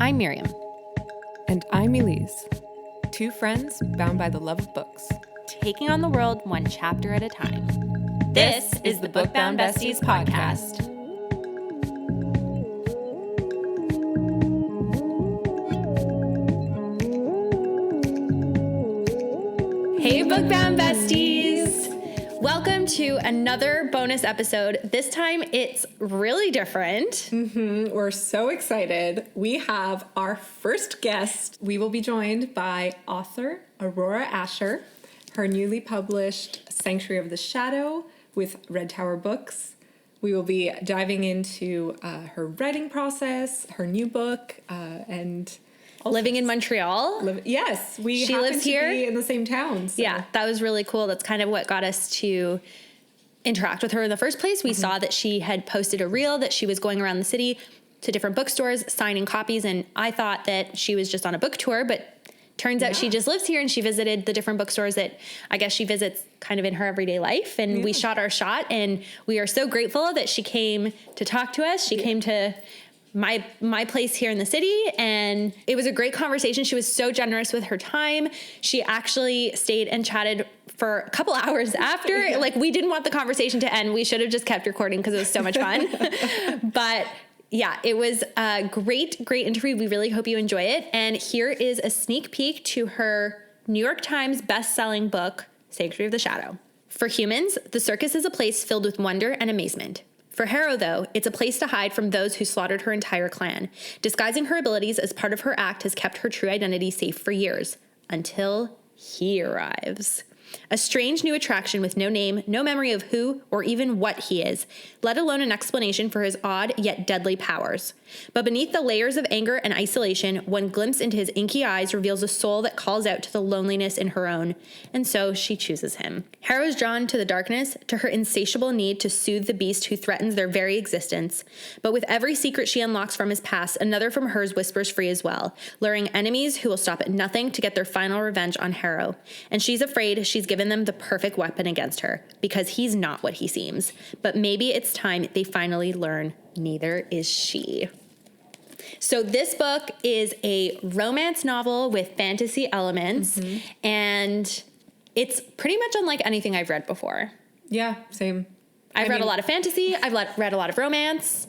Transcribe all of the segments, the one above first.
I'm Myriam. And I'm Elyse. Two friends bound by the love of books. Taking on the world one chapter at a time. This is the Book Bound Besties podcast. Hey, Book Bound Besties! Welcome to another bonus episode. This time it's really different. We're so excited. We have our first guest. We will be joined by author Aurora Ascher, her newly published Sanctuary of the Shadow with Red Tower Books. We will be diving into her writing process, her new book, and Living in Montreal. Yes, She happen lives to here. be in the same town. So. Yeah, that was really cool. That's kind of what got us to interact with her in the first place. We saw that she had posted a reel that she was going around the city to different bookstores signing copies, and I thought that she was just on a book tour, but turns out she just lives here and she visited the different bookstores that I guess she visits kind of in her everyday life, and we shot our shot, and we are so grateful that she came to talk to us. She came to my place here in the city, and it was a great conversation. She was so generous with her time. She actually stayed and chatted for a couple hours after. Like, we didn't want the conversation to end. We should have just kept recording because it was so much fun. But yeah, it was a great interview. We really hope you enjoy it. And here is a sneak peek to her New York Times bestselling book, Sanctuary of the Shadow. For humans, the circus is a place filled with wonder and amazement. For Harrow, though, it's a place to hide from those who slaughtered her entire clan. Disguising her abilities as part of her act has kept her true identity safe for years, until he arrives. A strange new attraction with no name, no memory of who or even what he is, let alone an explanation for his odd yet deadly powers. But beneath the layers of anger and isolation, one glimpse into his inky eyes reveals a soul that calls out to the loneliness in her own, and so she chooses him. Harrow is drawn to the darkness, to her insatiable need to soothe the beast who threatens their very existence. But with every secret she unlocks from his past, another from hers whispers free as well, luring enemies who will stop at nothing to get their final revenge on Harrow. And she's afraid she's given them the perfect weapon against her, because he's not what he seems. But maybe it's time they finally learn neither is she. So this book is a romance novel with fantasy elements, and it's pretty much unlike anything I've read before. Yeah, same. I've read a lot of fantasy. I've read a lot of romance.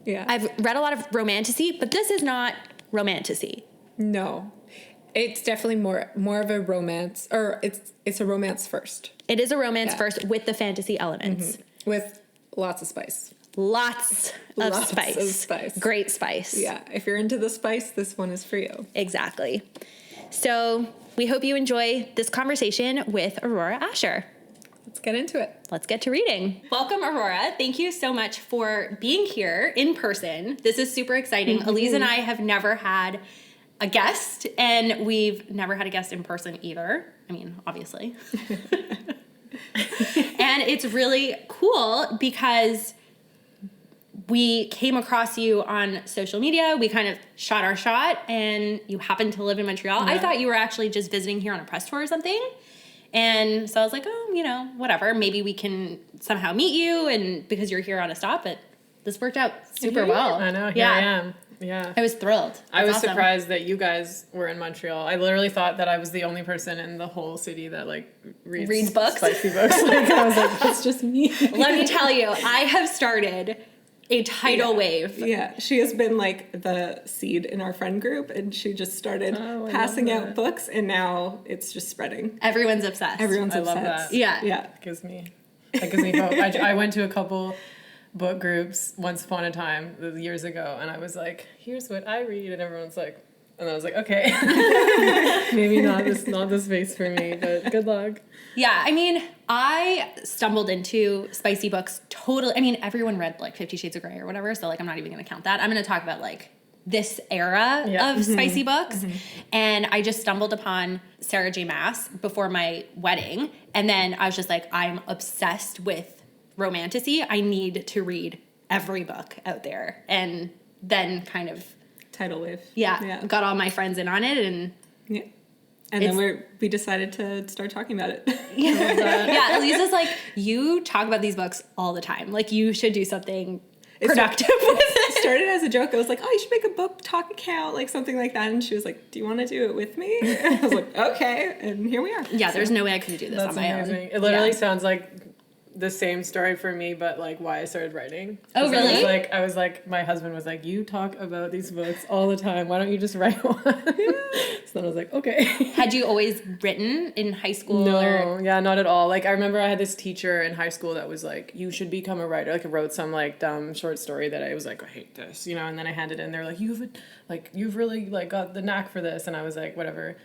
Yeah. I've read a lot of romantasy, but this is not romantasy. No. It's definitely more of a romance, or it's a romance first. It is a romance first with the fantasy elements. With lots of spice. Lots of spice. Great spice. Yeah. If you're into the spice, this one is for you. Exactly. So we hope you enjoy this conversation with Aurora Ascher. Let's get into it. Let's get to reading. Welcome, Aurora. Thank you so much for being here in person. This is super exciting. Elyse and I have never had a guest, and we've never had a guest in person either. I mean, obviously. And it's really cool because we came across you on social media. We kind of shot our shot, and you happen to live in Montreal. Yeah. I thought you were actually just visiting here on a press tour or something. And so I was like, oh, whatever. Maybe we can somehow meet you, and because you're here on a stop, but this worked out super well. I know. Here I am. Yeah. I was thrilled. I was surprised that you guys were in Montreal. I literally thought that I was the only person in the whole city that reads books. Spicy books. I was like, it's just me. Let me tell you, I have started a tidal wave. Yeah, she has been the seed in our friend group, and she just started passing out books, and now it's just spreading. Everyone's obsessed. I love that. Yeah. That gives me hope. I went to a couple book groups once upon a time years ago, and I was like, here's what I read, and everyone's like, and I was like, okay. Maybe not the space for me, but good luck. Yeah, I mean, I stumbled into spicy books totally. I mean, everyone read 50 Shades of Grey or whatever, so I'm not even going to count that. I'm going to talk about this era of spicy books. And I just stumbled upon Sarah J. Maas before my wedding, and then I was just like, I'm obsessed with romantasy. I need to read every book out there. And then kind of tidal wave. Yeah. Got all my friends in on it, and And then we decided to start talking about it. Yeah, Elisa's like, you talk about these books all the time. Like, you should do something productive with it. started as a joke. I was like, oh, you should make a book talk account, like something like that. And she was like, do you want to do it with me? And I was like, okay. And here we are. Yeah, there's no way I could do this on my amazing. own. It literally sounds like the same story for me, but like why I started writing. Oh, really? I was like, my husband was like, you talk about these books all the time. Why don't you just write one? So then I was like, okay. Had you always written in high school? No, yeah, not at all. Like I remember I had this teacher in high school that was like, you should become a writer. Like I wrote some like dumb short story that I was like, I hate this, you know. And then I handed it in. They're like, you've really like got the knack for this. And I was like, whatever.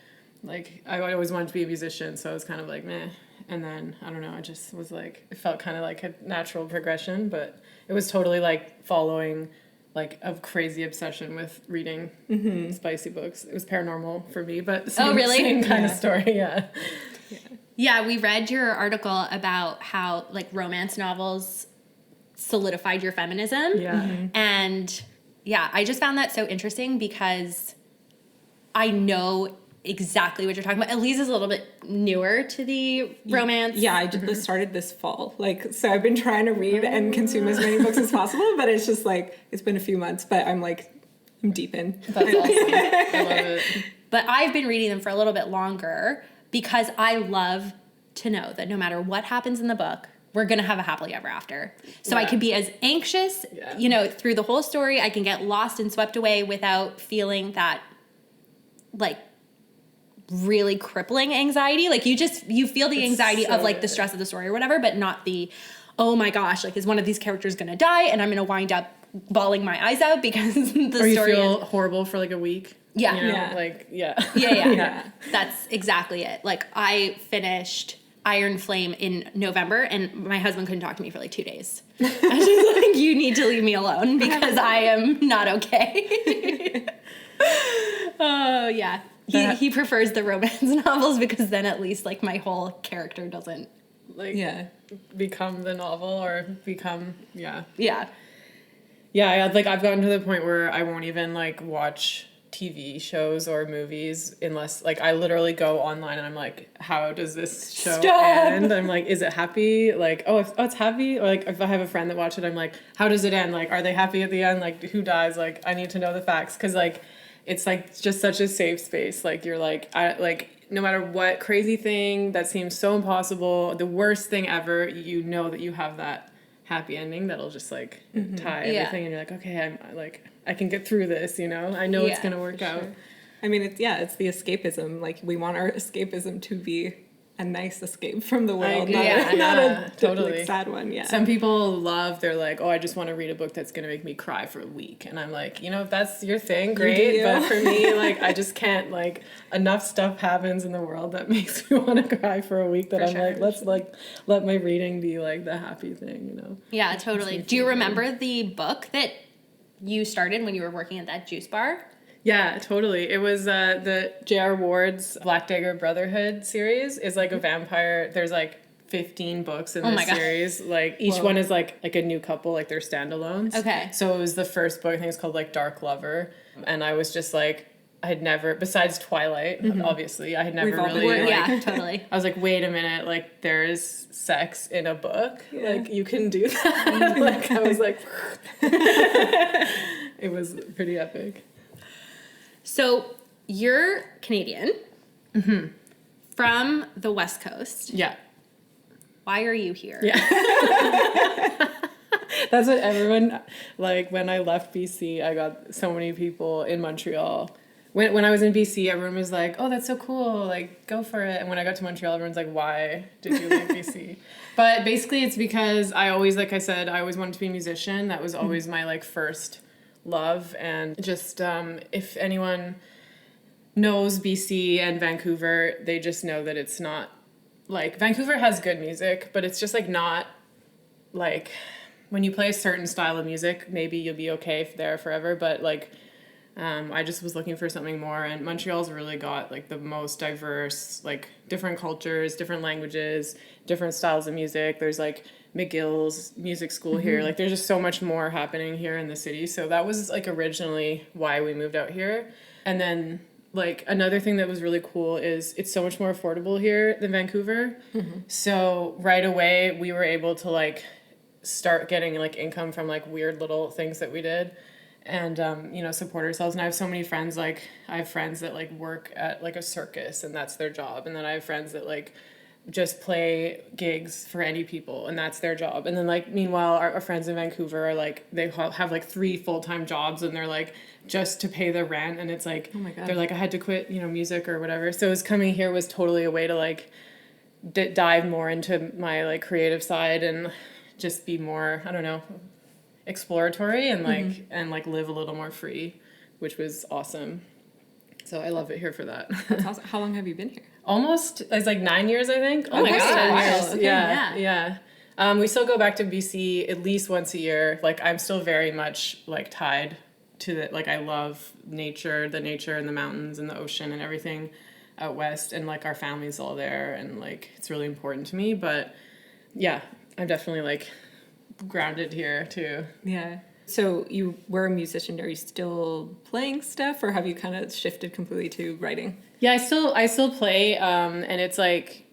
Like I always wanted to be a musician, so I was kind of like, meh. And then, I don't know, I just was like, it felt kind of like a natural progression, but it was totally like following like a crazy obsession with reading spicy books. It was paranormal for me, but same kind of story, yeah. Yeah, we read your article about how like romance novels solidified your feminism. Yeah. Mm-hmm. And yeah, I just found that so interesting because I know exactly what you're talking about. Elyse is a little bit newer to the romance. Yeah, I just started this fall. Like, so I've been trying to read and consume as many books as possible, but it's just like, it's been a few months, but I'm like, I'm deep in. That's awesome. I love it. But I've been reading them for a little bit longer because I love to know that no matter what happens in the book, we're going to have a happily ever after. So I can be as anxious, you know, through the whole story. I can get lost and swept away without feeling that, like, really crippling anxiety. Like, you feel the anxiety of, like, the stress of the story or whatever, but not the, oh my gosh, like, is one of these characters going to die and I'm going to wind up bawling my eyes out because the or you story feel horrible for like a week. Yeah. You know? Yeah. Like, yeah. Yeah. That's exactly it. Like, I finished Iron Flame in November, and my husband couldn't talk to me for like 2 days. I was just like, you need to leave me alone because I am not okay. Oh, yeah. He prefers the romance novels because then at least like my whole character doesn't Like, become the novel or become, Yeah. Yeah, like I've gotten to the point where I won't even like watch TV shows or movies unless like I literally go online and I'm like, how does this show end? I'm like, is it happy? Like, it's happy. Or like if I have a friend that watched it, I'm like, how does it end? Like, are they happy at the end? Like, who dies? Like, I need to know the facts because like it's like just such a safe space. Like you're like, no matter what crazy thing that seems so impossible, the worst thing ever, you know that you have that happy ending that'll just like tie everything, and you're like, okay, I can get through this, you know. I know it's gonna work out. Sure. I mean, it's the escapism. Like we want our escapism to be a nice escape from the world, not a totally like, sad one. Yeah. Some people they're like, I just want to read a book that's gonna make me cry for a week, and I'm like, you know, if that's your thing, great. But for me, like, I just can't. Like, enough stuff happens in the world that makes me want to cry for a week. That let's like let my reading be like the happy thing, you know. Yeah, totally. Do you remember the book that you started when you were working at that juice bar? Yeah, totally. It was the J.R. Ward's Black Dagger Brotherhood series is like a vampire. There's like 15 books in this series. Like each one is like a new couple, like they're standalones. Okay. So it was the first book, I think it's called like Dark Lover. And I was just like, I had never, besides Twilight, obviously, I had never really. Totally. I was like, wait a minute, like there's sex in a book? Yeah. Like you can do that? Like I was like, it was pretty epic. So you're Canadian from the West Coast. Yeah. Why are you here? Yeah. That's what everyone, like when I left BC, I got so many people in Montreal. When I was in BC, everyone was like, oh, that's so cool, like go for it. And when I got to Montreal, everyone's like, why did you leave BC? But basically it's because I always, like I said, I always wanted to be a musician. That was always my like first love. And just if anyone knows BC and Vancouver, they just know that it's not like Vancouver has good music, but it's just like not like when you play a certain style of music, maybe you'll be okay there forever, but like I just was looking for something more, and Montreal's really got like the most diverse, like different cultures, different languages, different styles of music. There's like McGill's music school here. Like there's just so much more happening here in the city. So that was like originally why we moved out here. And then like another thing that was really cool is it's so much more affordable here than Vancouver. So right away we were able to like start getting like income from like weird little things that we did. and support ourselves. And I have so many friends, like I have friends that like work at like a circus and that's their job, and then I have friends that like just play gigs for any people and that's their job. And then like meanwhile our friends in Vancouver are like they have like 3 full-time jobs, and they're like just to pay their rent, and it's like, oh my God, they're like, I had to quit music or whatever. So coming here was totally a way to like dive more into my like creative side and just be more, I don't know, exploratory and like and like live a little more free, which was awesome. So I love it here for that. That's awesome. How long have you been here? Almost, it's like 9 years, I think. Oh my Almost gosh. 10 years. Okay, Yeah. We still go back to BC at least once a year. Like I'm still very much like tied to the, like I love nature, the nature and the mountains and the ocean and everything out west, and like our family's all there, and like it's really important to me. But yeah, I'm definitely like grounded here too. Yeah. So you were a musician. Are you still playing stuff, or have you kind of shifted completely to writing? Yeah, I still play, and it's like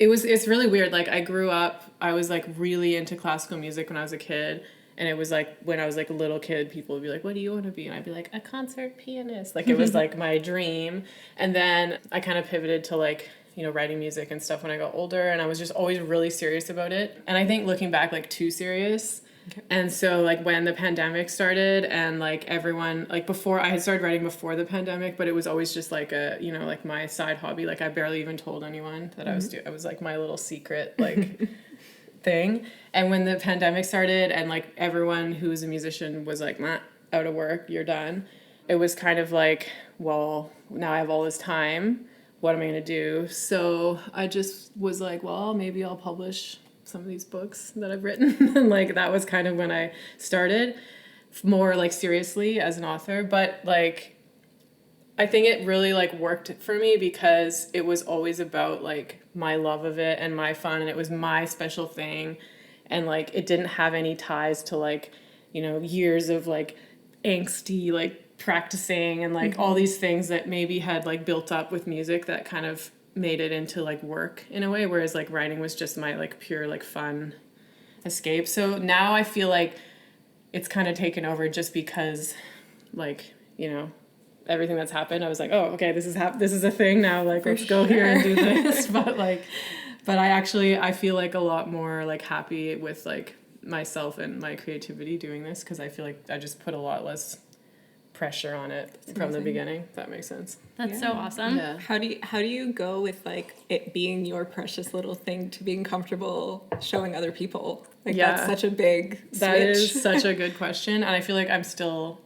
it's really weird. Like I grew up, I was like really into classical music when I was a kid, and it was like when I was like a little kid, people would be like, "What do you want to be?" And I'd be like, "A concert pianist." Like it was like my dream. And then I kind of pivoted to like writing music and stuff when I got older, and I was just always really serious about it. And I think looking back, like too serious. Okay. And so like when the pandemic started, and like everyone, like before, I had started writing before the pandemic, but it was always just like a like my side hobby. Like I barely even told anyone that I was like my little secret like thing. And when the pandemic started and like everyone who was a musician was like, out of work, you're done, it was kind of like, well, now I have all this time, what am I going to do? So I just was like, well, maybe I'll publish some of these books that I've written. And like that was kind of when I started more like seriously as an author. But like I think it really like worked for me because it was always about like my love of it and my fun, and it was my special thing, and like it didn't have any ties to like years of like angsty like practicing and like all these things that maybe had like built up with music that kind of made it into like work in a way, whereas like writing was just my like pure like fun escape. So now I feel like it's kind of taken over just because like everything that's happened. I was like, oh, okay, this is a thing now, like let's go here and do this. but I feel like a lot more like happy with like myself and my creativity doing this, because I feel like I just put a lot less pressure on it from the beginning, if that makes sense. That's so awesome. Yeah. How do you go with like it being your precious little thing to being comfortable showing other people? Like that's such a big switch. That is such a good question, and I feel like I'm still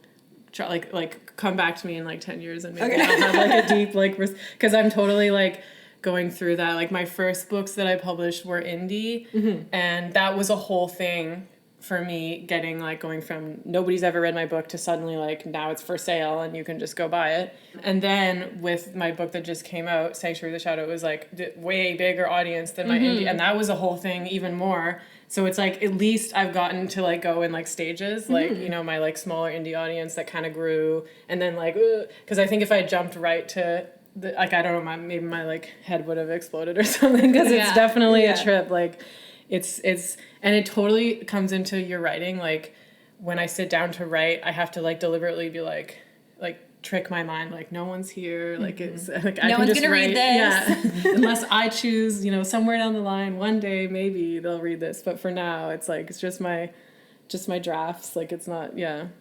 like come back to me in like 10 years and maybe I'll have like a deep like because I'm totally like going through that. Like my first books that I published were indie, and that was a whole thing for me, going from nobody's ever read my book to suddenly like now it's for sale and you can just go buy it. And then with my book that just came out, Sanctuary of the Shadow, it was like way bigger audience than my indie, and that was a whole thing even more. So it's like at least I've gotten to like go in like stages, like my like smaller indie audience that kind of grew, and then like because I think if I jumped right to like I don't know, maybe my like head would have exploded or something, because it's definitely a trip. Like it's and it totally comes into your writing. Like when I sit down to write, I have to like deliberately be like trick my mind, like no one's here, like it's like I can just write, read this. Unless I choose, somewhere down the line, one day maybe they'll read this, but for now it's like it's just my drafts, like it's not,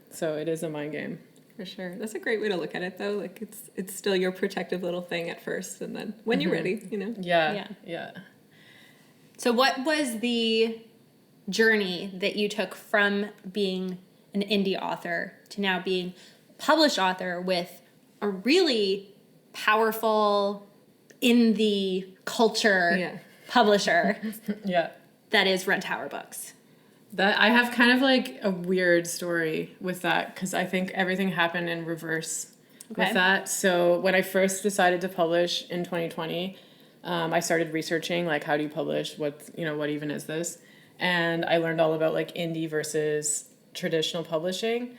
so it is a mind game. For sure. That's a great way to look at it though. Like it's still your protective little thing at first, and then when you're ready, Yeah. So what was the journey that you took from being an indie author to now being published author with a really powerful in the culture publisher that is Rent Tower Books? That I have kind of like a weird story with that, because I think everything happened in reverse with that. So when I first decided to publish in 2020, I started researching like how do you publish, what even is this, and I learned all about like indie versus traditional publishing.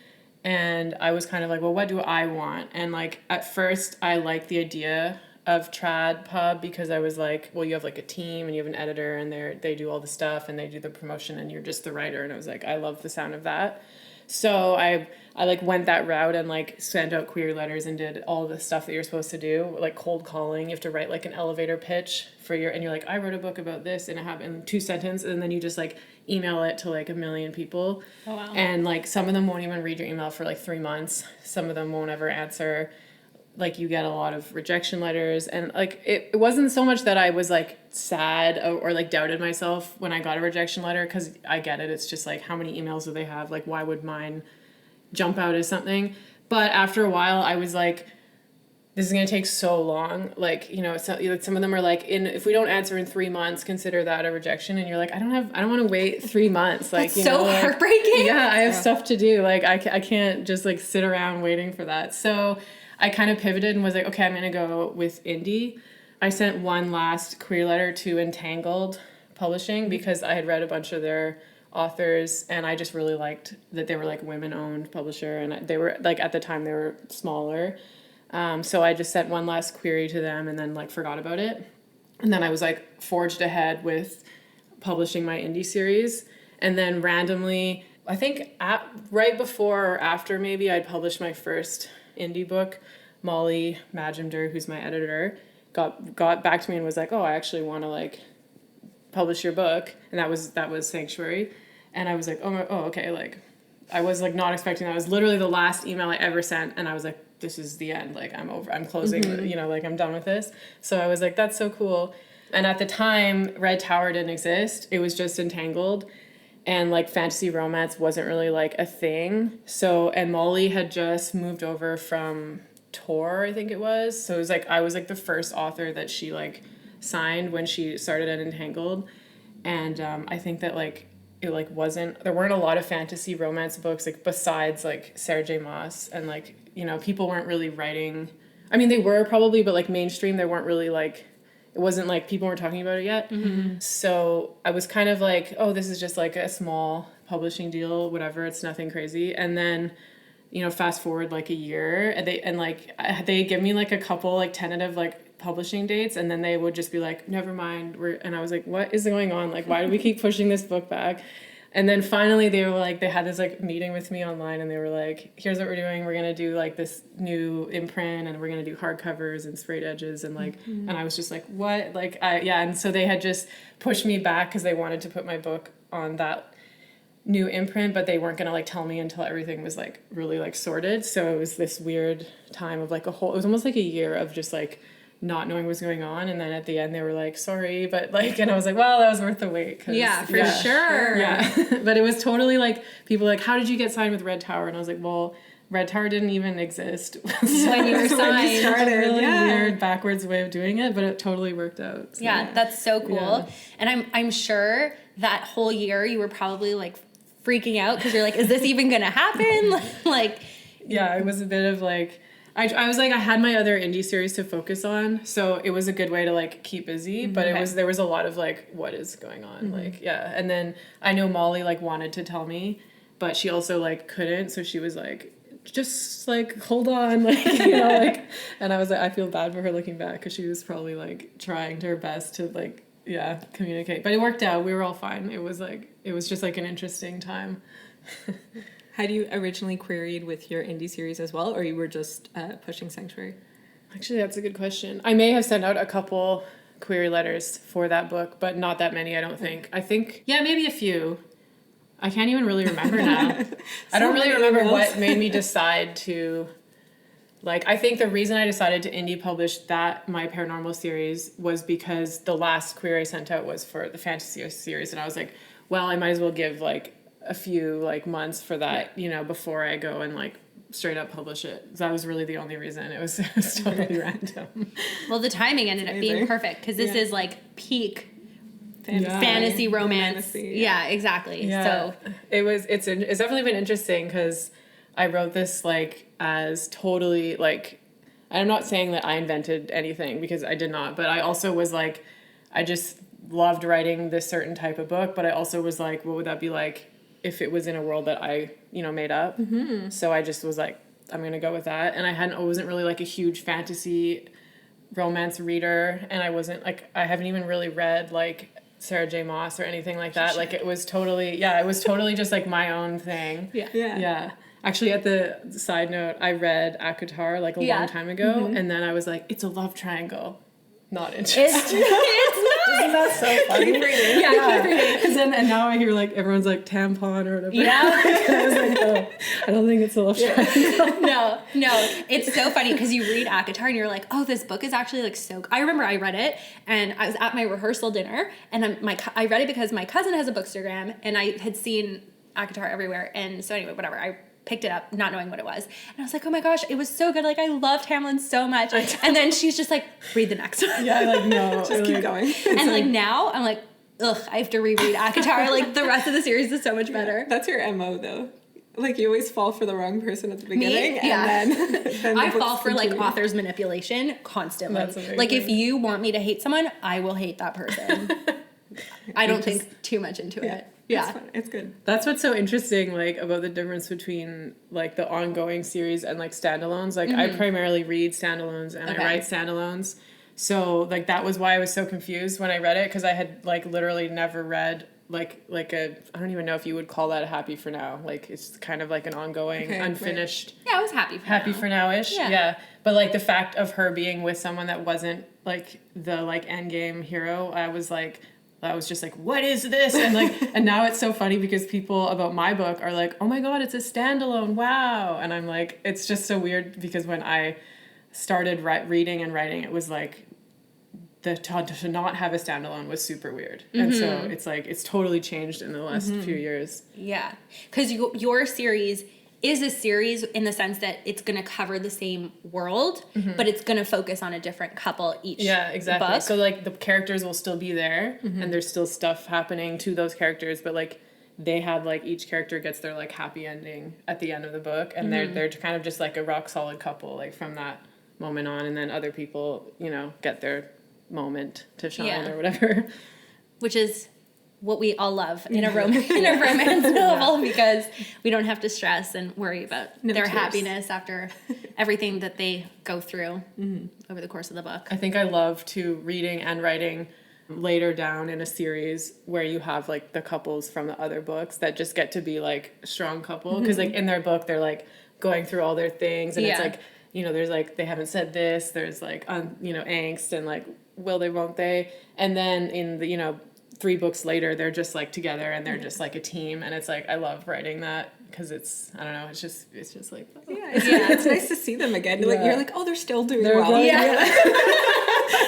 And I was kind of like, well, what do I want? And like at first I liked the idea of trad pub, because I was like, well, you have like a team and you have an editor and they do all the stuff and they do the promotion and you're just the writer. And I was like, I love the sound of that. So I I like went that route and like sent out query letters and did all the stuff that you're supposed to do, like cold calling. You have to write like an elevator pitch for and you're like, I wrote a book about this and I have in 2 sentences, and then you just like email it to like 1 million people. Oh, wow. And like some of them won't even read your email for like 3 months. Some of them won't ever answer. Like you get a lot of rejection letters, and like it wasn't so much that I was like sad or like doubted myself when I got a rejection letter, because I get it. It's just like, how many emails do they have? Like, why would mine jump out as something? But after a while I was like, this is going to take so long. Like, you know, some of them are like, if we don't answer in 3 months, consider that a rejection. And you're like, I don't want to wait 3 months. Like, That's you so know, like, heartbreaking. yeah, I have stuff to do. Like I can't just like sit around waiting for that. So I kind of pivoted and was like, okay, I'm going to go with indie. I sent one last query letter to Entangled Publishing because I had read a bunch of their authors, and I just really liked that they were like women-owned publisher, and they were like, at the time they were smaller. So I just sent one last query to them and then like forgot about it. And then I was like forged ahead with publishing my indie series. And then randomly, I think right before or after maybe I'd published my first indie book, Molly Majumder, who's my editor, got back to me and was like, oh, I actually want to like publish your book. And that was Sanctuary. And I was like, oh, okay. Like I was like not expecting that. It was literally the last email I ever sent. And I was like, this is the end. Like I'm closing, you know, like I'm done with this. So I was like, that's so cool. And at the time, Red Tower didn't exist. It was just Entangled. And like fantasy romance wasn't really like a thing. So, and Molly had just moved over from Tor, I think it was. So it was like, I was like the first author that she like signed when she started at Entangled. And I think that like, it like there weren't a lot of fantasy romance books like besides like Sarah J. Maas, and like, you know, people weren't really writing. I mean, they were probably, but like mainstream, they weren't really like, it wasn't like people weren't talking about it yet. Mm-hmm. So I was kind of like, oh, this is just like a small publishing deal, whatever. It's nothing crazy. And then, you know, fast forward like a year, and they give me like a couple like tentative like publishing dates, and then they would just be like, never mind. And I was like, what is going on? Like, why do we keep pushing this book back? And then finally they were like, they had this like meeting with me online, and they were like, here's what we're doing. We're going to do like this new imprint, and we're going to do hardcovers and sprayed edges. And like, and I was just like, what? Like, and so they had just pushed me back because they wanted to put my book on that new imprint, but they weren't going to like tell me until everything was like really like sorted. So it was this weird time of like it was almost like a year of just like not knowing what was going on. And then at the end they were like, sorry, but like, and I was like, well, that was worth the wait. Yeah, for sure. Yeah. But it was totally like, people were like, how did you get signed with Red Tower? And I was like, well, Red Tower didn't even exist when you were signed. It started. Really weird backwards way of doing it, but it totally worked out. So. Yeah, that's so cool. Yeah. And I'm sure that whole year you were probably like freaking out because you're like, is this even gonna happen? Like, yeah, it was a bit of like, I was like, I had my other indie series to focus on, so it was a good way to like keep busy, but there was a lot of like, what is going on? Like, yeah. And then I know Molly like wanted to tell me, but she also like couldn't, so she was like, just like hold on, like, you know, like, and I was like, I feel bad for her looking back because she was probably like trying her best to like, yeah, communicate, but it worked out. We were all fine. It was just like an interesting time. Had you originally queried with your indie series as well, or you were just pushing Sanctuary? Actually, that's a good question. I may have sent out a couple query letters for that book, but not that many, I don't think. I think, yeah, maybe a few. I can't even really remember now. I don't really remember what made me decide to, like, I think the reason I decided to indie publish my paranormal series was because the last query I sent out was for the fantasy series, and I was like, well, I might as well give, like, a few, like, months for that, you know, before I go and, like, straight up publish it. That was really the only reason. It was totally random. Well, the timing ended up being perfect, because this is, like, peak fantasy romance. Yeah, exactly. Yeah. So it's definitely been interesting because I wrote this like as totally like, I'm not saying that I invented anything because I did not, but I also was like, I just loved writing this certain type of book, but I also was like, what would that be like if it was in a world that I, you know, made up? Mm-hmm. So I just was like, I'm gonna go with that. And I wasn't really like a huge fantasy romance reader, and I haven't even really read like Sarah J. Maas or anything like that. Like it was totally just like my own thing. Yeah. Actually, at the side note, I read ACOTAR like a long time ago, and then I was like, it's a love triangle. Not interested. It's not. Isn't that so funny? Keep reading. Yeah, keep reading. Because then, and now I hear like everyone's like tampon or whatever. Yeah. I was like, oh, I don't think it's a love triangle. No, it's so funny because you read ACOTAR and you're like, oh, this book is actually like so. I remember I read it and I was at my rehearsal dinner and I read it because my cousin has a bookstagram and I had seen ACOTAR everywhere, and so anyway, whatever, I picked it up not knowing what it was, and I was like, oh my gosh, it was so good, like I loved Hamlin so much, and then she's just like, read the next one. Yeah, like no, Just keep going. And like now I'm like, ugh, I have to reread ACOTAR. Like the rest of the series is so much better. That's your MO though. Like you always fall for the wrong person at the beginning, Yeah. and then I the fall books for like continue. author's manipulation constantly. That's amazing. Like if you want me to hate someone, I will hate that person. I don't think too much into it. It's Yeah. fun. It's good. That's what's so interesting, like, about the difference between, like, the ongoing series and, like, standalones. Like, I primarily read standalones and Okay. I write standalones. So, like, that was why I was so confused when I read it, because I had, like, literally never read, like I don't even know if you would call that a Happy for Now. Like, it's kind of like an ongoing, Okay, right. unfinished... Yeah, I was happy for Happy now. for now-ish, Yeah. yeah. But, like, the fact of her being with someone that wasn't, like, the, like, endgame hero, I was just like, what is this? And, like, and now it's so funny because people about my book are like, oh my God, it's a standalone, wow. And I'm like, it's just so weird because when I started reading and writing, it was like, to not have a standalone was super weird. And so it's like, it's totally changed in the last few years. Yeah. Because your series is a series in the sense that it's going to cover the same world, but it's going to focus on a different couple each Yeah, exactly. book. So, like, the characters will still be there, and there's still stuff happening to those characters, but, like, they had, like, each character gets their, like, happy ending at the end of the book, and they're kind of just, like, a rock-solid couple, like, from that moment on, and then other people, you know, get their moment to shine Yeah. or whatever. Which is what we all love in a romance novel, because we don't have to stress and worry about their tears. happiness after everything that they go through over the course of the book. I think I love, too, reading and writing later down in a series where you have, like, the couples from the other books that just get to be, like, a strong couple. Because, like, in their book, they're, like, going through all their things, and it's, Yeah. like, you know, there's, like, they haven't said this, there's, like, you know, angst, and, like, will they, won't they? And then in the, you know, 3 books later, they're just, like, together, and they're just, like, a team, and it's, like, I love writing that, because it's, I don't know, it's just like, oh. It's nice to see them again. Like Yeah. you're like, oh, they're still doing They're well. going- Yeah.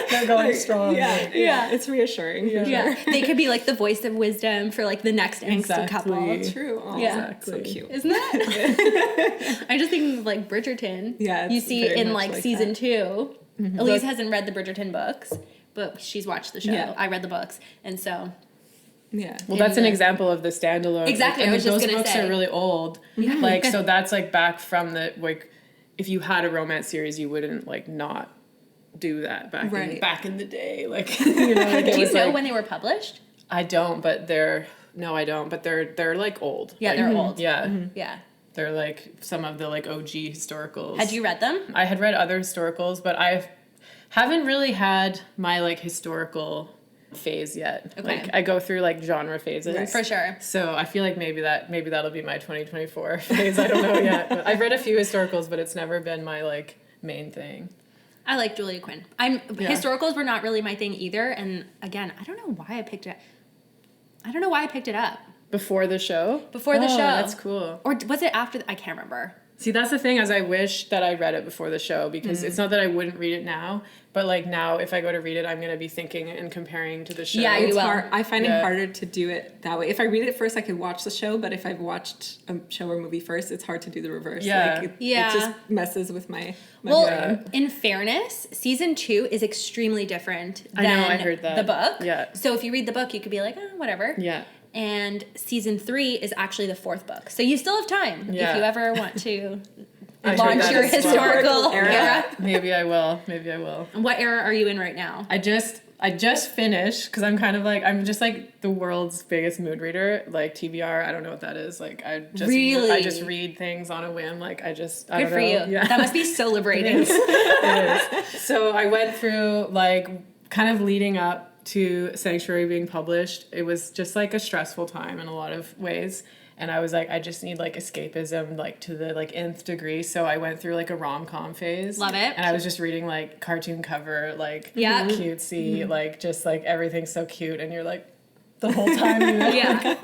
they're going strong. Yeah, it's reassuring. for Yeah. sure. They could be like the voice of wisdom for like the next angsty Exactly. couple. True. Oh, Yeah. so cute. Isn't it? I'm just thinking of like Bridgerton. Yeah, You it's see very in much like like season that. 2. Elyse hasn't read the Bridgerton books, but she's watched the show. Yeah. I read the books. And so Yeah. Well, that's an the- example of the standalone. Exactly, Like, I was just those gonna books say. are really old. Like, so that's like back from the, like, if you had a romance series, you wouldn't like not do that back in the day. Like, you know, like, do you was know like, when they were published? I don't, but they're they're like old. Yeah, Like, they're old. Yeah, Yeah. they're like some of the like OG historicals. Had you read them? I had read other historicals, but I haven't really had my like historical phase yet. Okay. Like I go through like genre phases. Right. For sure. So I feel like maybe that'll be my 2024 phase. I don't know yet. But I've read a few historicals, but it's never been my like main thing. I like Julia Quinn. Historicals were not really my thing either. And again, I don't know why I picked it. I don't know why I picked it up Before the show? before the Oh, show. That's cool. Or was it after? I can't remember. See, that's the thing, is I wish that I read it before the show, because it's not that I wouldn't read it now, but like now if I go to read it, I'm going to be thinking and comparing to the show. Yeah, you It's will. hard. I find Yeah. it harder to do it that way. If I read it first, I could watch the show, but if I've watched a show or movie first, it's hard to do the reverse. Yeah. Like, Yeah. it just messes with my Well, brain. in fairness, season 2 is extremely different I than know, I heard that. the book. Yeah. So if you read the book, you could be like, oh, whatever. Yeah. And season 3 is actually the 4th book. So you still have time if Yeah. you ever want to I heard launch that your as well. historical Era. era. Maybe I will. Maybe I will. What era are you in right now? I just finished, because I'm kind of like, I'm just like the world's biggest mood reader, like TBR. I don't know what that is. Like I just read things on a whim. Like I Good don't for know. you. Yeah. That must be so liberating. It is. So I went through like kind of leading up to Sanctuary being published. It was just like a stressful time in a lot of ways. And I was like, I just need like escapism, like to the like nth degree. So I went through like a rom-com phase. Love it. And I was just reading like cartoon cover, like Yeah. cutesy, like just like everything's so cute. And you're like the whole time, Yeah.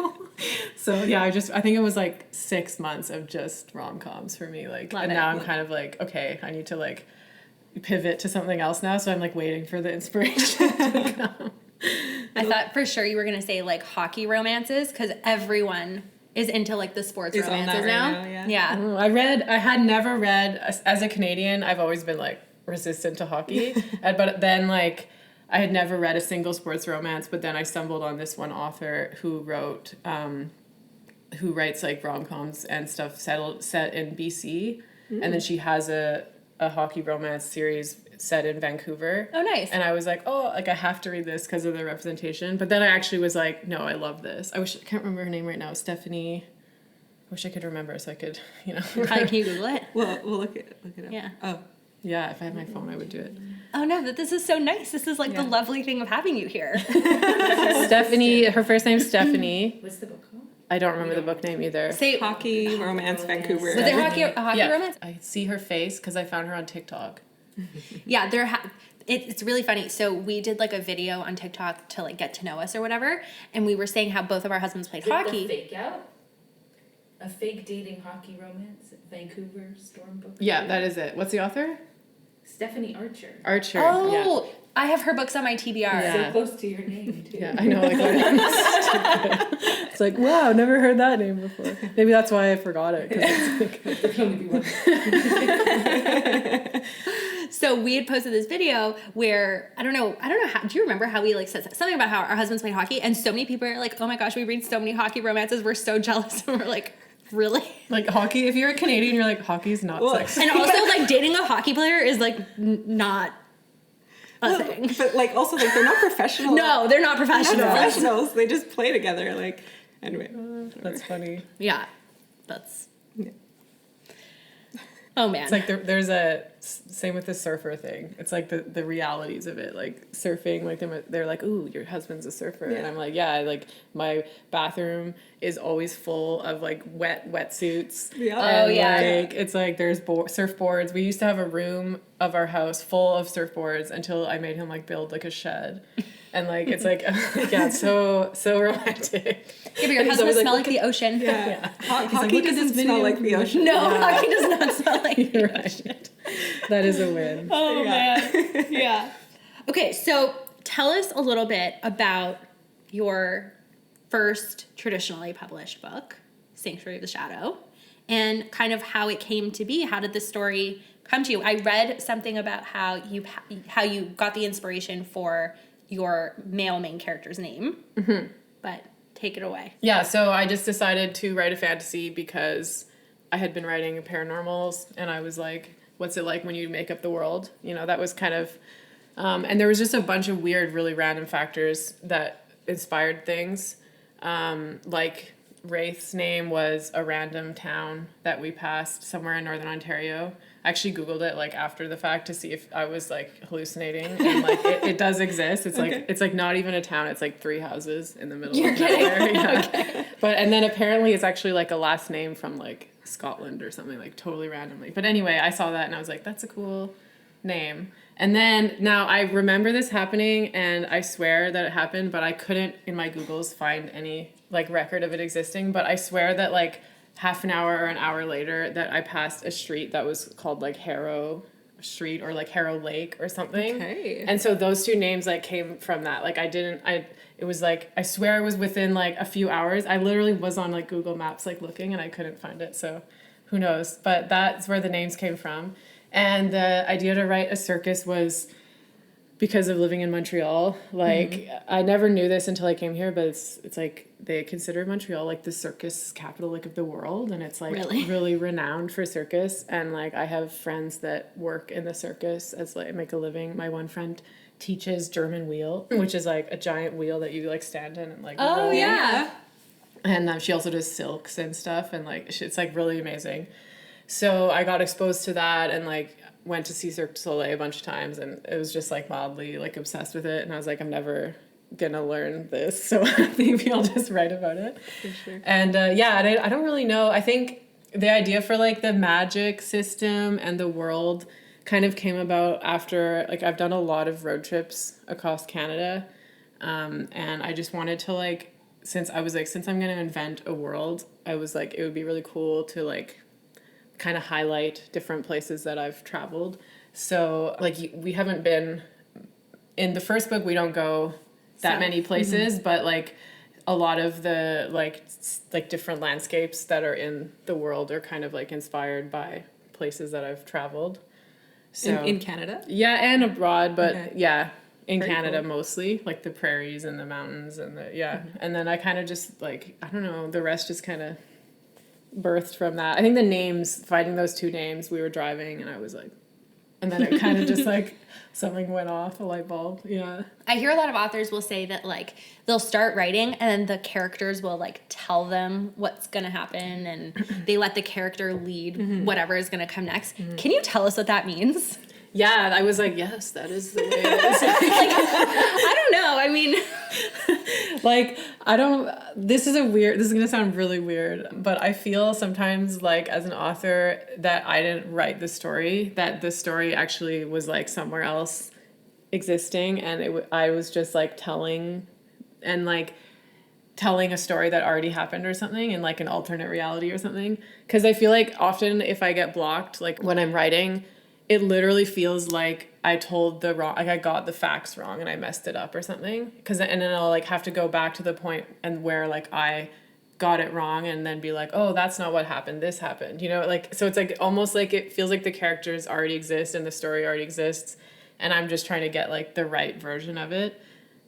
So yeah, I think it was like 6 months of just rom-coms for me. Like, Love and it. now I'm kind of like, okay, I need to like pivot to something else now. So I'm like waiting for the inspiration to come. I thought for sure you were going to say like hockey romances because everyone is into like the sports Is on that romances right now. now, Yeah. I had never read, as a Canadian, I've always been like resistant to hockey. But then like, I had never read a single sports romance, but then I stumbled on this one author who writes like rom-coms and stuff set in BC. And then she has a hockey romance series set in Vancouver. Oh, nice. And I was like, oh, like I have to read this because of the representation. But then I actually was like, no, I love this. I can't remember her name right now. Stephanie. I wish I could remember so I could, Can you Google it? We'll look it up. Yeah. Oh. Yeah, if I had my phone, I would do it. Oh no, but this is so nice. This is like the lovely thing of having you here. Stephanie, her first name's Stephanie. What's the book called? I don't remember the book name either. Say, was Hockey romance Vancouver. it a hockey Yeah. romance? I see her face because I found her on TikTok. Yeah, it's really funny. So we did like a video on TikTok to like get to know us or whatever, and we were saying how both of our husbands played Is it hockey. The Fake Out? A fake dating hockey romance, Vancouver Storm book. Yeah, that is it. What's the author? Stephanie Archer. Archer. Oh, I have her books on my TBR. Yeah. So close to your name too. Yeah, I know. Like, it's like, wow, never heard that name before. Maybe that's why I forgot it. 'Cause it's like, There can only be one. So we had posted this video where I don't know how, do you remember how we like said something about how our husbands played hockey, and so many people are like, oh my gosh, we read so many hockey romances, we're so jealous, and we're like, really? like hockey. If you're a Canadian, you're like, hockey's not sexy. And also like dating a hockey player is like not a thing. But like also like they're not professional. No, they're not They're professionals. not professionals. They just play together. Like anyway. That's funny. Yeah, that's. Yeah. Oh man. It's like there's a same with the surfer thing. It's like the realities of it, like surfing. Like they're like, ooh, your husband's a surfer, and I'm like, yeah. Like my bathroom is always full of like wetsuits. Yeah. And, Oh, yeah. Like it's like there's surfboards. We used to have a room of our house full of surfboards until I made him like build like a shed. And like it's like yeah, it's so romantic. Yeah, but your And he's husband always like, smell like the ocean. Yeah. like, Hockey look at doesn't this smell video. like the ocean. No, hockey does not smell like the You're ocean. right. That is a win. Oh Yeah. man. Yeah. Okay, so tell us a little bit about your first traditionally published book, Sanctuary of the Shadow, and kind of how it came to be. How did this story come to you? I read something about how you got the inspiration for your male main character's name. Mm-hmm. But take it away. Yeah, so I just decided to write a fantasy because I had been writing paranormals, and I was like, what's it like when you make up the world? That was kind of, and there was just a bunch of weird, really random factors that inspired things. Like Wraith's name was a random town that we passed somewhere in Northern Ontario. I actually Googled it like after the fact to see if I was like hallucinating, and like it does exist. It's like it's like not even a town. It's like 3 houses in the middle of nowhere. Yeah. Okay. And then apparently it's actually like a last name from like Scotland or something, like totally randomly. But anyway, I saw that and I was like, that's a cool name. And then now I remember this happening, and I swear that it happened, but I couldn't in my Googles find any like record of it existing. But I swear that like half an hour or an hour later that I passed a street that was called like Harrow Street or like Harrow Lake or something. Okay. And so those two names like came from that. Like it was like, I swear it was within like a few hours. I literally was on like Google Maps like looking, and I couldn't find it. So who knows? But that's where the names came from. And the idea to write a circus was because of living in Montreal. Like I never knew this until I came here, but it's like they consider Montreal like the circus capital like of the world, and it's like really renowned for circus. And like I have friends that work in the circus as like make a living. My one friend teaches German wheel, which is like a giant wheel that you like stand in and like roll. Yeah. And she also does silks and stuff, and like it's like really amazing. So I got exposed to that and like went to see Cirque du Soleil a bunch of times, and it was just like mildly like obsessed with it. And I was like, I'm never gonna learn this, so maybe I'll just write about it. For sure. And I don't really know. I think the idea for like the magic system and the world kind of came about after, like, I've done a lot of road trips across Canada, and I just wanted to, like, since I'm gonna invent a world, I was like, it would be really cool to like kind of highlight different places that I've traveled. So like we haven't been in the first book, we don't go that many places, but like a lot of the like different landscapes that are in the world are kind of like inspired by places that I've traveled. So In Canada? yeah, and abroad, but Okay. yeah, in Very Canada cool. mostly, like the prairies and the mountains and and then I kind of just like, I don't know, the rest just kind of birthed from that. I think the names, finding those two names, we were driving and I was like, and then it kind of just like something went off, a light bulb. Yeah. I hear a lot of authors will say that like they'll start writing and then the characters will like tell them what's gonna happen and they let the character lead whatever is gonna come next. Can you tell us what that means? Yeah, I was like, yes, that is the way it is. I don't know. I mean, Like, this is gonna sound really weird, but I feel sometimes like as an author that I didn't write the story, that the story actually was like somewhere else existing, and I was just like telling a story that already happened or something in like an alternate reality or something. Because I feel like often if I get blocked, like when I'm writing, it literally feels like I told I got the facts wrong and I messed it up or something. And then I'll like have to go back to the point and where like I got it wrong and then be like, oh, that's not what happened. This happened, like, so it's like almost like it feels like the characters already exist and the story already exists. And I'm just trying to get like the right version of it,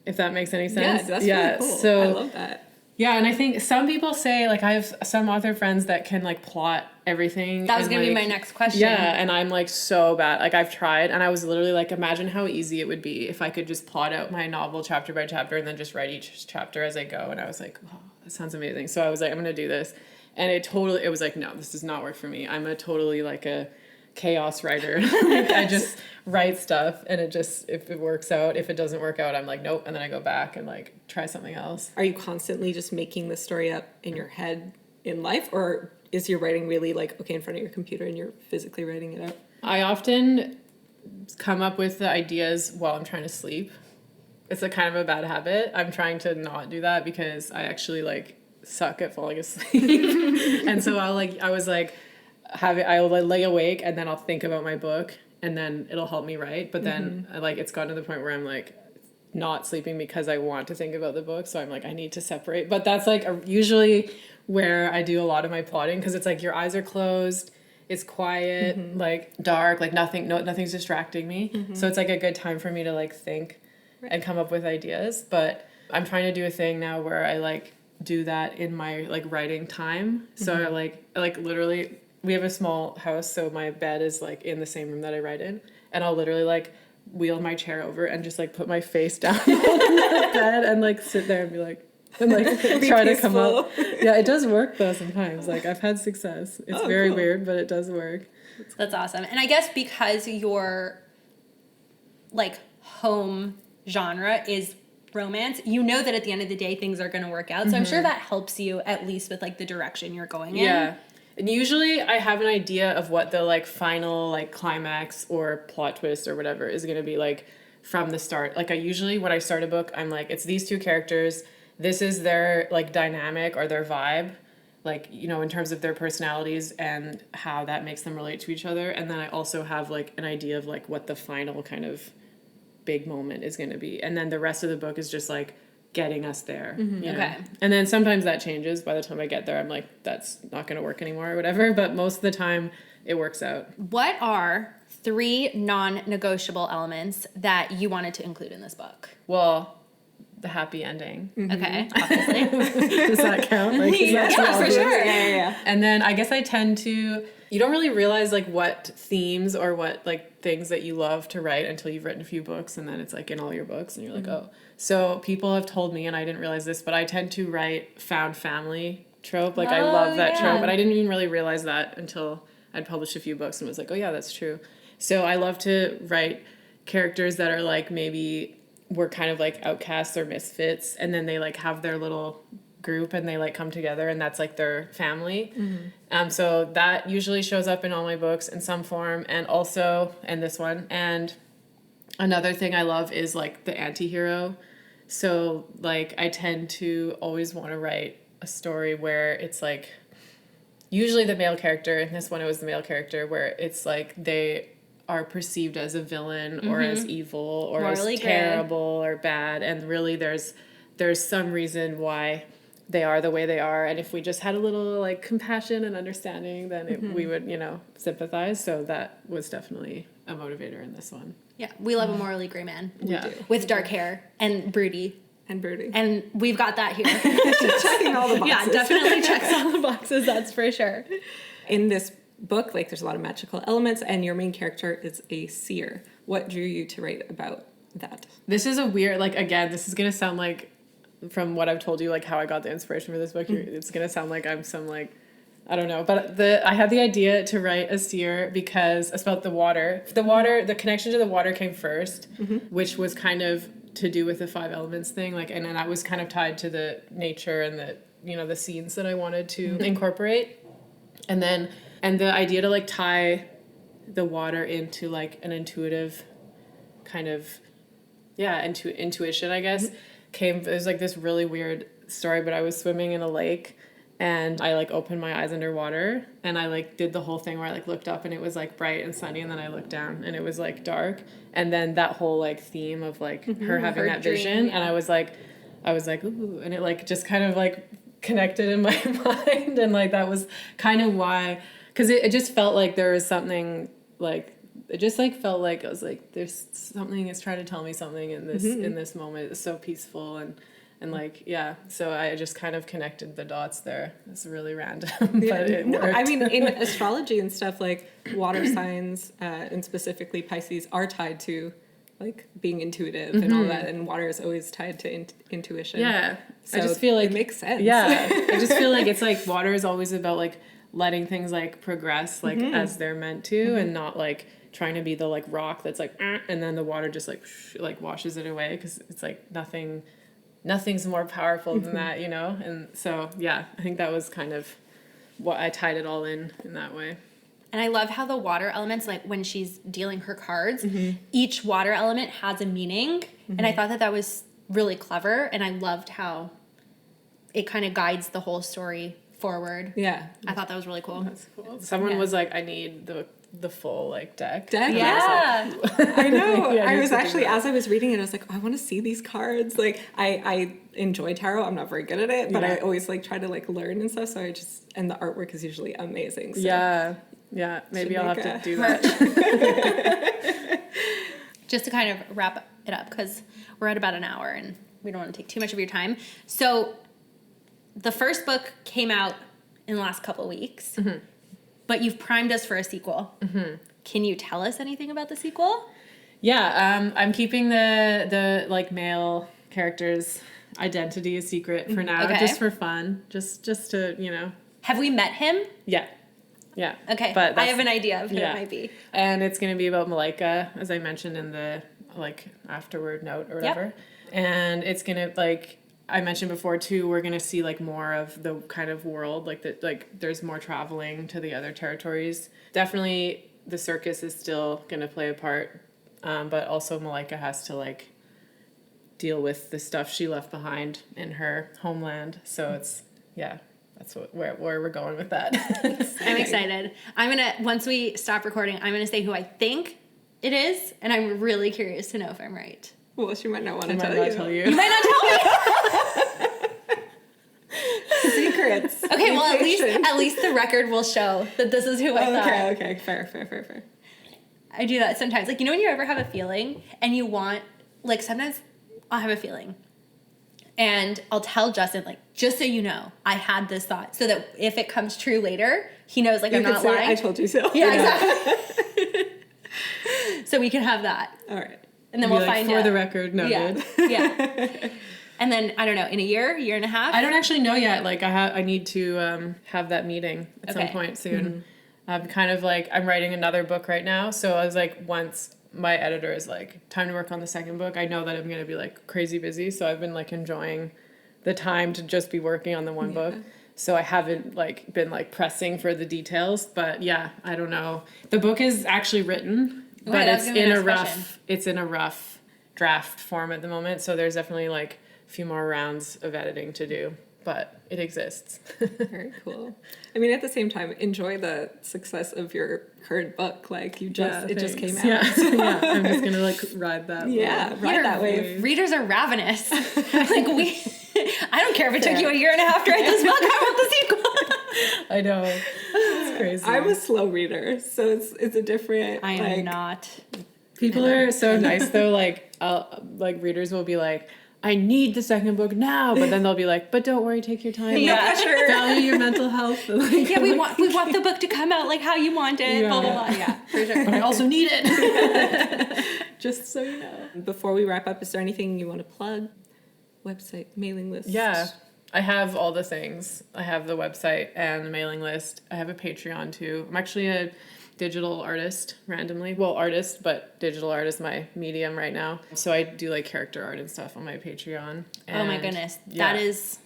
if that makes any sense. Yeah, that's really cool. So I love that. yeah, and I think some people say, like, I have some author friends that can, like, plot everything. that was and, going to be like, my next question. Yeah, and I'm, like, so bad. Like, I've tried, and I was literally like, imagine how easy it would be if I could just plot out my novel chapter by chapter and then just write each chapter as I go. And I was like, oh, that sounds amazing. So I was like, I'm going to do this. And it was like, no, this does not work for me. I'm totally, like, a chaos writer. Like, I just write stuff, and if it works out, if it doesn't work out, I'm like, nope, and then I go back and like try something else. Are you constantly just making the story up in your head in life, or is your writing really like, okay, in front of your computer and you're physically writing it out? I often come up with the ideas while I'm trying to sleep. It's a kind of a bad habit. I'm trying to not do that because I actually like suck at falling asleep. And so I'll lay awake and then I'll think about my book and then it'll help me write. But then it's gotten to the point where I'm like not sleeping because I want to think about the book. So I'm like, I need to separate. But that's like usually where I do a lot of my plotting, because it's like your eyes are closed, it's quiet, like dark, like nothing's distracting me. So it's like a good time for me to like think and come up with ideas. But I'm trying to do a thing now where I like do that in my like writing time. So I like literally, we have a small house, so my bed is like in the same room that I write in, and I'll literally like wheel my chair over and just like put my face down on the bed and like sit there and be like try to come up. Yeah, it does work though sometimes. Like I've had success. It's very cool. weird, but it does work. That's awesome. And I guess because your like home genre is romance, you know that at the end of the day things are going to work out. So I'm sure that helps you at least with like the direction you're going in. Yeah. And usually I have an idea of what the like final like climax or plot twist or whatever is going to be like from the start. Like I usually, when I start a book, I'm like, it's these two characters. This is their like dynamic or their vibe, like, in terms of their personalities and how that makes them relate to each other. And then I also have like an idea of like what the final kind of big moment is going to be. And then the rest of the book is just like getting us there. Okay. And then sometimes that changes. By the time I get there, I'm like, that's not going to work anymore or whatever. But most of the time it works out. What are 3 non-negotiable elements that you wanted to include in this book? Well, the happy ending. Okay, obviously. Does that count? Like, Yeah, for sure. Yeah. And then I guess I tend to, you don't really realize like what themes or what like things that you love to write until you've written a few books, and then it's like in all your books and you're like, oh. So people have told me, and I didn't realize this, but I tend to write found family trope. Like I love that trope, but I didn't even really realize that until I'd published a few books and was like, oh yeah, that's true. So I love to write characters that are like maybe were kind of like outcasts or misfits, and then they like have their little group and they like come together, and that's like their family. So that usually shows up in all my books in some form, and also in this one. And another thing I love is like the anti-hero. So like I tend to always want to write a story where it's like usually the male character, in this one it was the male character, where it's like they are perceived as a villain or as evil or Morally as terrible or bad, and really there's some reason why they are the way they are, and if we just had a little like compassion and understanding, then we would, you know, sympathize. So that was definitely a motivator in this one. Yeah, we love a morally gray man. Yeah. With dark hair and broody. And brooding. And we've got that here. Checking all the boxes. Yeah, definitely checks all the boxes, that's for sure. In this book, like there's a lot of magical elements, and your main character is a seer. What drew you to write about that? This is a weird, like, again, this is going to sound like, from what I've told you, like how I got the inspiration for this book, it's going to sound like I'm some like, I don't know, but I had the idea to write a seer because it's about the water. The connection to the water came first, which was kind of to do with the 5 elements thing, like, and then that was kind of tied to the nature and the, you know, the scenes that I wanted to incorporate. And the idea to like tie the water into like an intuitive kind of, intuition, I guess, it was like this really weird story, but I was swimming in a lake and I like opened my eyes underwater and I like did the whole thing where I like looked up and it was like bright and sunny, and then I looked down and it was like dark, and then that whole like theme of like her having that vision, and I was like ooh, and it like just kind of like connected in my mind, and like that was kind of why, because it just felt like there was something like, it just like felt like I was like, there's something, it's trying to tell me something in this in this moment. It's so peaceful and like, yeah, so I just kind of connected the dots there. It's really random, but it worked. I mean, in astrology and stuff, like water signs and specifically Pisces are tied to like being intuitive and all that, and water is always tied to intuition. Yeah, so I just feel like it makes sense. Yeah, I just feel like it's like water is always about like letting things like progress like as they're meant to, and not like trying to be the like rock that's like and then the water just like washes it away, because it's like nothing's more powerful than that, you know? And so, yeah, I think that was kind of what I tied it all in that way. And I love how the water elements, like when she's dealing her cards, each water element has a meaning. And I thought that was really clever. And I loved how it kind of guides the whole story forward. Yeah. I thought that was really cool. That's cool. Someone was like, I need the full like deck. Yeah. I know. Yeah, I was actually, as I was reading it, I was like, oh, I want to see these cards. Like, I enjoy tarot. I'm not very good at it, but I always like try to like learn and stuff. So and the artwork is usually amazing. So. Yeah. Maybe I'll have to do that. Just to kind of wrap it up, because we're at about an hour and we don't want to take too much of your time. So the first book came out in the last couple of weeks. But you've primed us for a sequel. Can you tell us anything about the sequel? Yeah, I'm keeping the like male character's identity a secret for now, just for fun, just to, you know. Have we met him? Yeah. Okay, but I have an idea of who it might be. And it's going to be about Malika, as I mentioned in the like afterward note or whatever. And it's going to like, I mentioned before too, we're gonna see like more of the kind of world, like there's more traveling to the other territories. Definitely the circus is still gonna play a part, but also Malika has to like deal with the stuff she left behind in her homeland. So it's that's where we're going with that. I'm excited. Once we stop recording, I'm gonna say who I think it is, and I'm really curious to know if I'm right. Well, she might not want to I might tell not you. tell you. You might not tell me. Secrets. Okay, well at least the record will show that this is who I thought. Okay. Fair. I do that sometimes. Like, you know when you ever have a feeling and you want, like, sometimes I'll have a feeling and I'll tell Justin, like, just so you know, I had this thought, so that if it comes true later, he knows, like, I'm not lying. I told you so. Yeah, exactly. So we can have that. All right. And then Be we'll like, find for out. the record, noted. Yeah. And then, I don't know, in a year and a half? I don't actually know yet. Like I need to have that meeting at some Okay. point soon. I'm kind of like, I'm writing another book right now. So I was like, once my editor is like, time to work on the second book. I know that I'm going to be like crazy busy. So I've been like enjoying the time to just be working on the one book. So I haven't like been like pressing for the details, but yeah, I don't know. The book is actually written, but it's in a rough draft form at the moment. So there's definitely like a few more rounds of editing to do, but it exists. Very cool. I mean, at the same time, enjoy the success of your current book. Like it just came out. Yeah, yeah. I'm just gonna like ride that. Ride that wave. Readers are ravenous. Like I don't care if it took you a year and a half to write this book. I want the sequel. I know. It's crazy. I'm a slow reader, so it's a different. I am not. People are so nice though. Like, readers will be like, I need the second book now, but then they'll be like, but don't worry, take your time. Yeah, sure. Value your mental health. Like, yeah, we want the book to come out like how you want it. Yeah. Blah blah blah. Yeah, for sure. But I also need it. Just so you know. Before we wrap up, is there anything you want to plug? Website, mailing list? Yeah, I have all the things. I have the website and the mailing list. I have a Patreon too. I'm actually a digital artist randomly. Well, artist, but digital art is my medium right now. So I do like character art and stuff on my Patreon. Oh my goodness. That is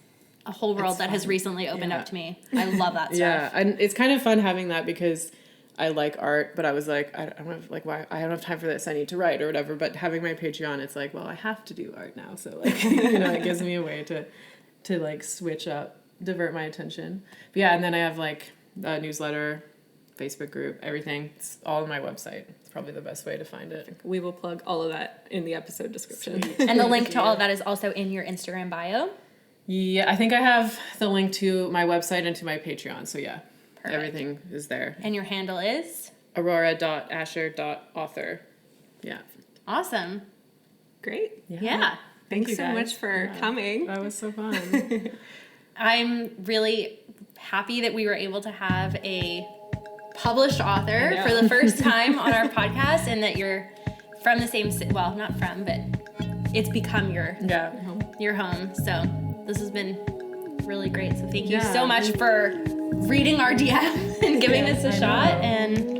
a whole world that has recently opened up to me. I love that stuff. Yeah, and it's kind of fun having that because I like art, but I was like, I don't have, like, why I don't have time for this. I need to write or whatever. But having my Patreon, it's like, well, I have to do art now. So like, it gives me a way to like switch up, divert my attention. But yeah, and then I have like a newsletter, Facebook group, everything. It's all on my website. It's probably the best way to find it. We will plug all of that in the episode description. And the link to all of that is also in your Instagram bio. Yeah, I think I have the link to my website and to my Patreon. So yeah. Perfect. Everything is there. And your handle is? Aurora.ascher.author. Yeah. Awesome. Great. Yeah. Thanks so much for coming. That was so fun. I'm really happy that we were able to have a published author for the first time on our podcast, and that you're from the same city. Well, not from, but it's become your home. So this has been really great. So thank you so much for reading our DM and giving this a shot. And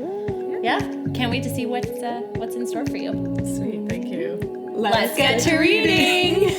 can't wait to see what's in store for you. Sweet, thank you. Let's get to reading.